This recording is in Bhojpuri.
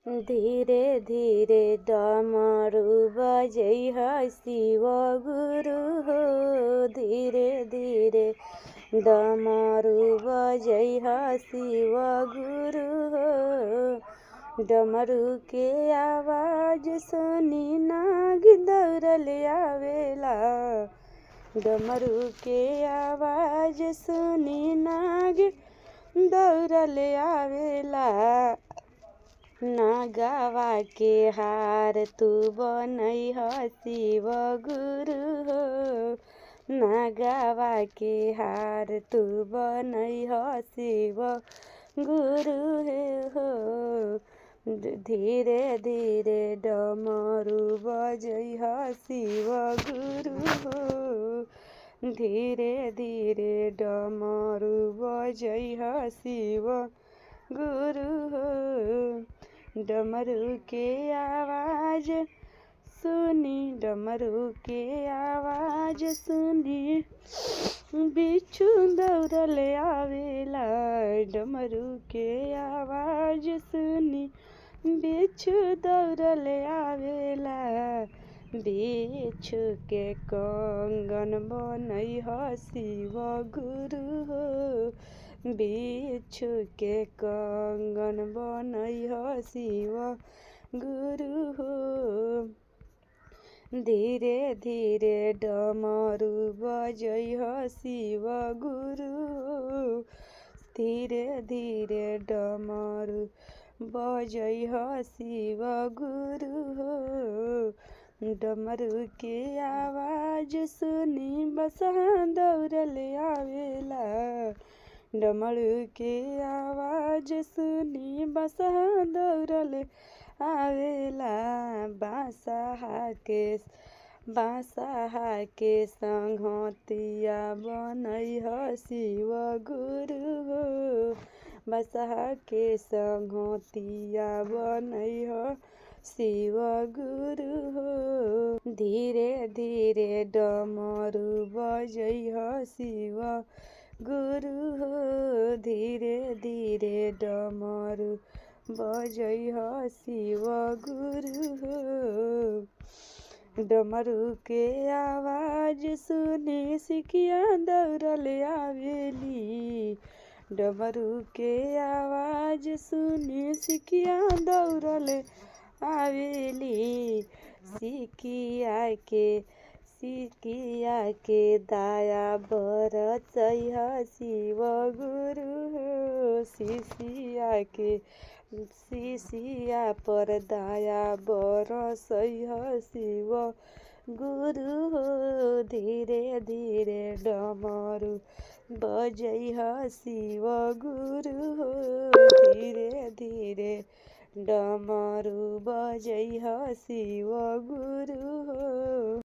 धीरे धीरे डमरू बजैहा शिव गुरु हो। धीरे धीरे डमरू बजैहा शिव गुरु हो। डमरू के आवाज सुनी नाग दौड़ल आवेला। डमरू के आवाज सुनी नाग दौड़ल आवेला। नागवा के हार तू बनैहा शिव गुरु हो। नागवा के हार तू बनैहा शिव गुरु हो। धीरे धीरे डमरू बजैहा शिव गुरु हो। धीरे धीरे डमरू बजैहा शिव गुरु हो। डमरू के आवाज सुनी, डमरू के आवाज सुनी बिच्छू दौड़ल आवेला। डमरू के आवाज सुनी बिच्छू दौड़ल आवेला। बिच्छू के कंगन बनैहा शिव गुरु हो। बिच्छू के कंगन बनैहा शिव गुरु हो। धीरे धीरे डमरू बजैहा शिव गुरु हो। धीरे धीरे डमरू बजैहा शिव गुरु हो। डमरू के आवाज सुनी बसहा दौड़ल आवेला। डमरू के आवाज सुनी बसहा दौड़ल आवेला। बांसहा के संघतिया बनैहा शिव गुरु हो। बांसहा के संघतिया बनैहा शिव गुरु हो। धीरे धीरे डमरू बजैहा शिव गुरु हो। धीरे धीरे डमरू बजैहा शिव गुरु हो। डमरू के आवाज सुनी सिकिया दौड़ल आवेली। डमरू के आवाज सुनी सिकिया दौड़ल आवेली। सिकिया के दाया बरसैहा शिव गुरु हो। शिशिया पर दाया बरसैहा शिव गुरु हो। धीरे धीरे डमरू बजैहा शिव गुरु हो। धीरे धीरे डमरू बजैहा शिव गुरु हो।